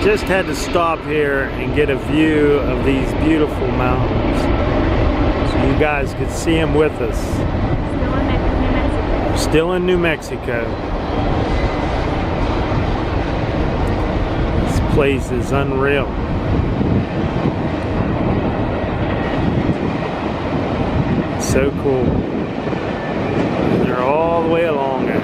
Just had to stop here and get a view of these beautiful mountains so you guys could see them with us. Still in New Mexico. This place is unreal. So cool. They're all the way along there.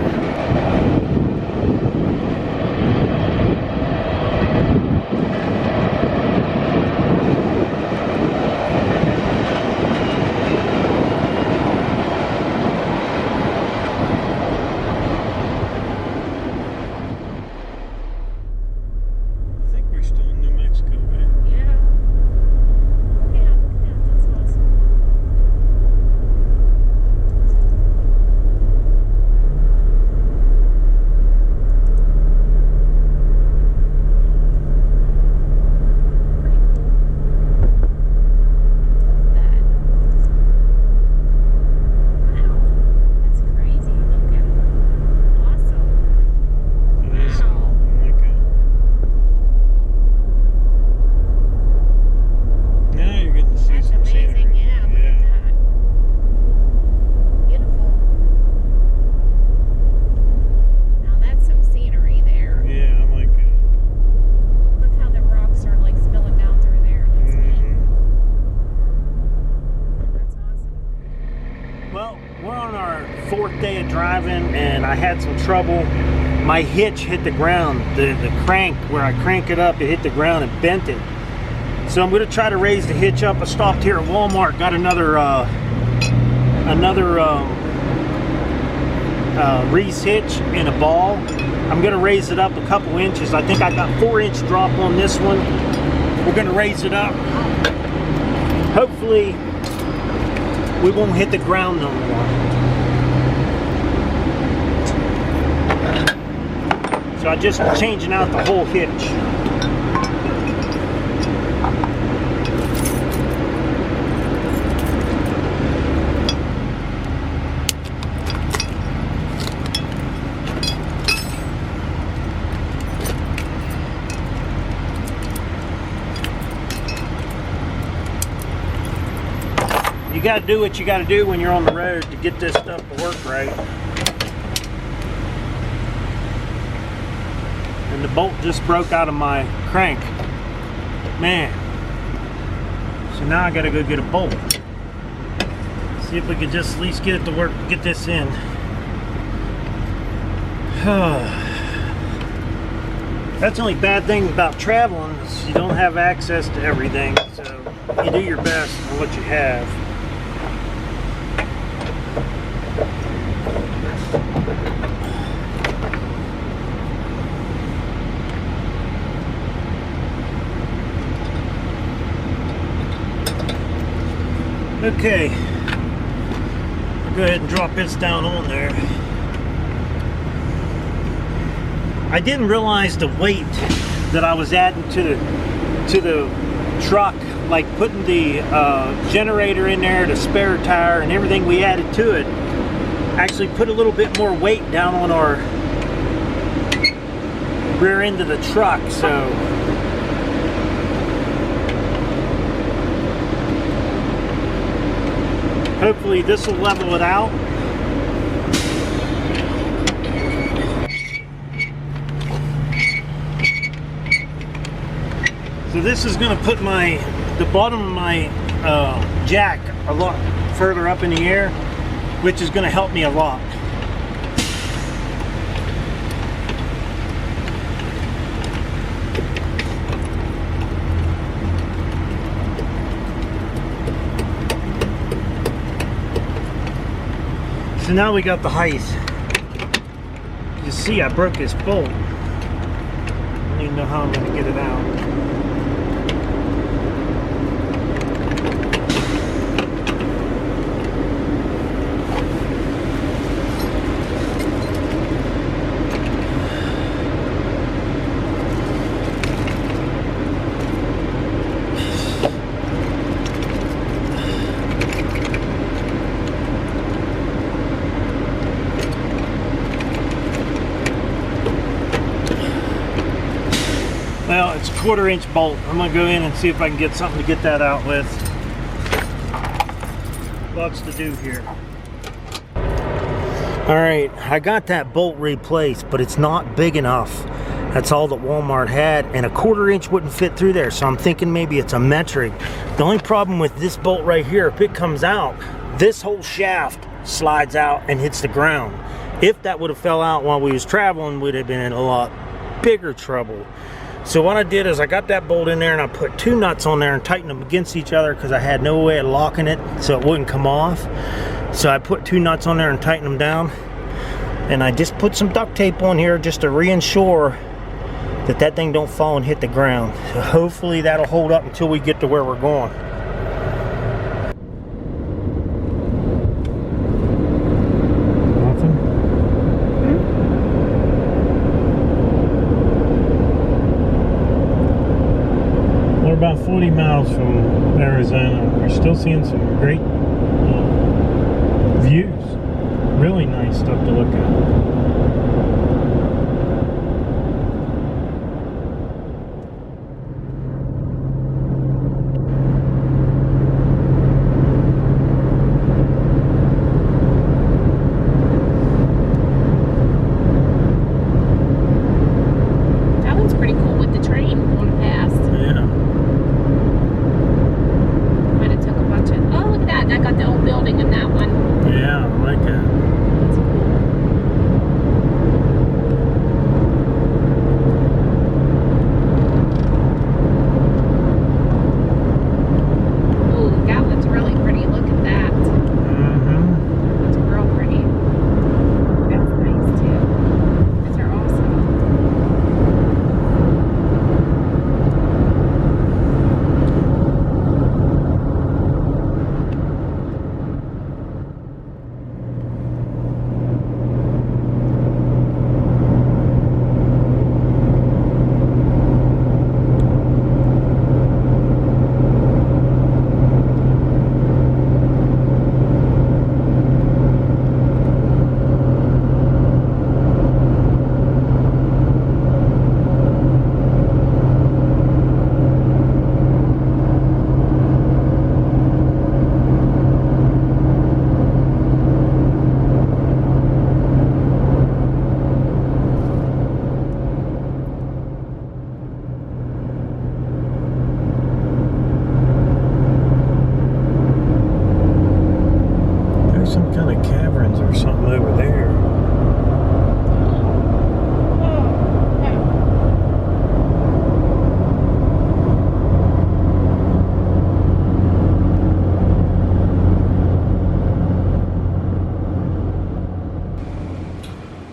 Day of driving, and I had some trouble. My hitch hit the ground. The crank, where I crank it up, it hit the ground and bent it. So I'm going to try to raise the hitch up. I stopped here at Walmart, got another Reese hitch and a ball. I'm going to raise it up a couple inches. I think I got 4-inch drop on this one. We're going to raise it up. Hopefully we won't hit the ground no more. So I'm just changing out the whole hitch. You gotta do what you gotta do when you're on the road to get this stuff to work right. And the bolt just broke out of my crank. Man. So now I gotta go get a bolt. See if we could just at least get it to work, get this in. That's the only bad thing about traveling is you don't have access to everything. So you do your best for what you have. Okay, I'll go ahead and drop this down on there. I didn't realize the weight that I was adding to the truck, like putting the generator in there, the spare tire, and everything we added to it. Actually put a little bit more weight down on our rear end of the truck, so. Hopefully this will level it out. So this is going to put the bottom of my jack a lot further up in the air, which is going to help me a lot. So now we got the height. You see, I broke this bolt. I don't even know how I'm going to get it out. Well, it's a 1/4-inch bolt. I'm gonna go in and see if I can get something to get that out with. Lots to do here. All right, I got that bolt replaced, but it's not big enough. That's all that Walmart had, and a 1/4-inch wouldn't fit through there, so I'm thinking maybe it's a metric. The only problem with this bolt right here, if it comes out, this whole shaft slides out and hits the ground. If that would have fell out while we was traveling, we'd have been in a lot bigger trouble. So what I did is I got that bolt in there and I put 2 nuts on there and tightened them against each other because I had no way of locking it so it wouldn't come off. So I put 2 nuts on there and tightened them down. And I just put some duct tape on here just to reinsure that that thing don't fall and hit the ground. So hopefully that'll hold up until we get to where we're going. Nothing? We're about 40 miles from Arizona. We're still seeing some great views. Really nice stuff to look at.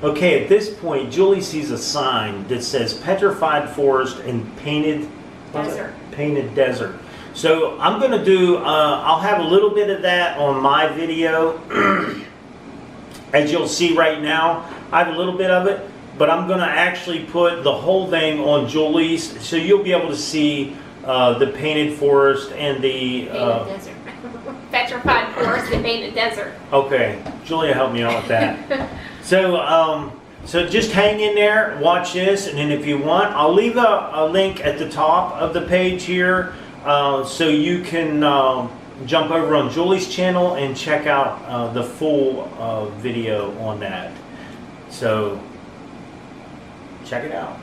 Okay, at this point, Julie sees a sign that says Petrified Forest and Painted Desert. Painted Desert. So I'm going to do, I'll have a little bit of that on my video. As you'll see right now, I have a little bit of it, but I'm going to actually put the whole thing on Julie's, so you'll be able to see the Painted Forest and the... Painted Desert. Petrified Forest and Painted Desert. Okay, Julia helped me out with that. So, so just hang in there, watch this, and then if you want, I'll leave a link at the top of the page here, so you can jump over on Julie's channel and check out the full video on that. So, check it out.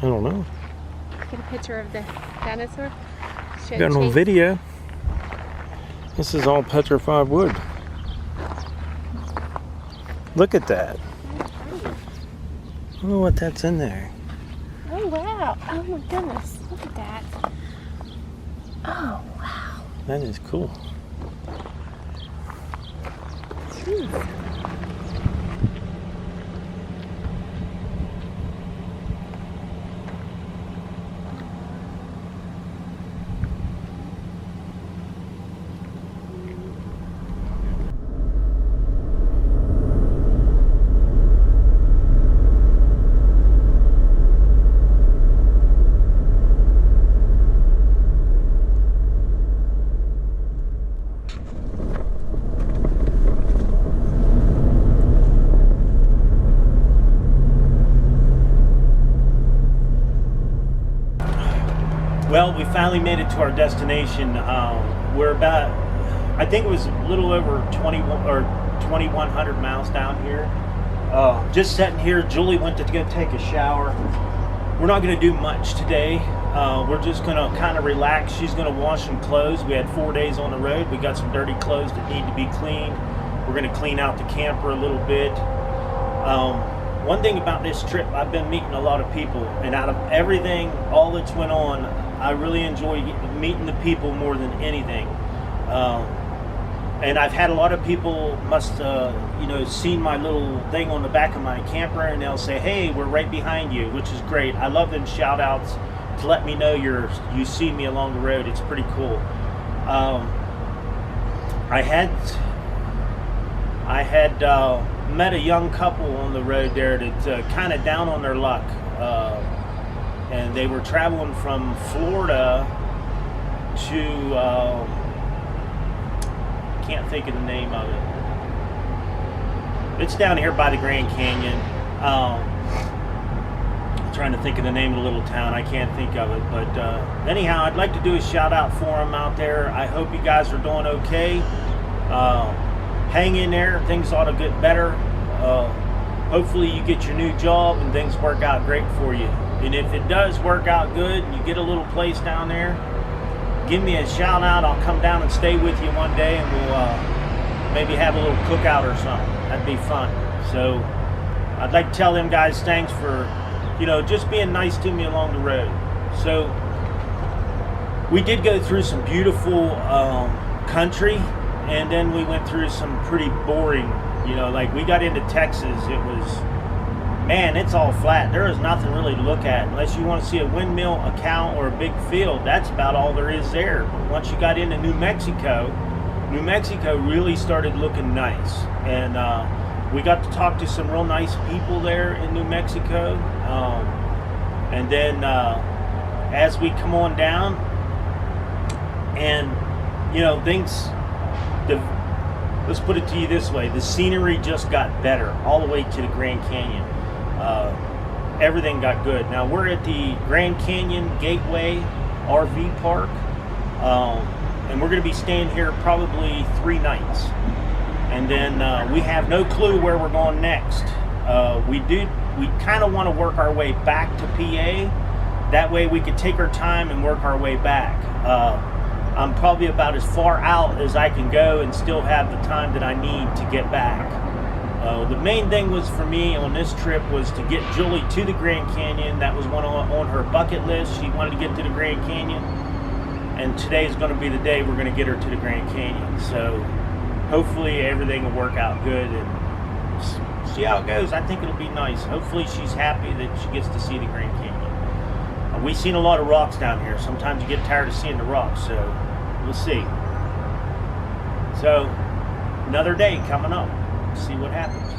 I don't know. Get a picture of the dinosaur. Got it on video. This is all petrified wood. Look at that. I don't know what that's in there. Oh wow. Oh my goodness. Look at that. Oh wow. That is cool. Jeez. Well, we finally made it to our destination. We're about, I think it was a little over 2,100 miles down here. Just sitting here. Julie went to go take a shower. We're not going to do much today. We're just going to kind of relax. She's going to wash some clothes. We had 4 days on the road. We got some dirty clothes that need to be cleaned. We're going to clean out the camper a little bit. One thing about this trip, I've been meeting a lot of people, and out of everything, all that's went on, I really enjoy meeting the people more than anything. And I've had a lot of people seen my little thing on the back of my camper, and they'll say, "Hey, we're right behind you," which is great. I love them shout outs to let me know you see me along the road. It's pretty cool. I had met a young couple on the road there that's kind of down on their luck, and they were traveling from Florida to can't think of the name of it. It's down here by the Grand Canyon. I'm trying to think of the name of the little town. I can't think of it, but anyhow, I'd like to do a shout out for them out there. I hope you guys are doing okay. Hang in there. Things ought to get better. Hopefully you get your new job and things work out great for you. And if it does work out good and you get a little place down there, give me a shout out. I'll come down and stay with you one day, and we'll maybe have a little cookout or something. That'd be fun. So I'd like to tell them guys thanks for just being nice to me along the road. So we did go through some beautiful country, and then we went through some pretty boring, like we got into Texas. It was, man, it's all flat. There is nothing really to look at unless you want to see a windmill, a cow, or a big field. That's about all there is there. But once you got into New Mexico really started looking nice. And we got to talk to some real nice people there in New Mexico. And then as we come on down, and let's put it to you this way, the scenery just got better all the way to the Grand Canyon. Everything got good. Now we're at the Grand Canyon Gateway RV Park, and we're going to be staying here probably 3 nights, and then we have no clue where we're going next. We kind of want to work our way back to PA. That way we could take our time and work our way back. I'm probably about as far out as I can go and still have the time that I need to get back. The main thing was for me on this trip was to get Julie to the Grand Canyon. That was one on her bucket list. She wanted to get to the Grand Canyon, and today is going to be the day we're going to get her to the Grand Canyon. So hopefully everything will work out good, and see how it goes. I think it'll be nice. Hopefully she's happy that she gets to see the Grand Canyon. We've seen a lot of rocks down here. Sometimes you get tired of seeing the rocks, so we'll see. So another day coming up. See what happens.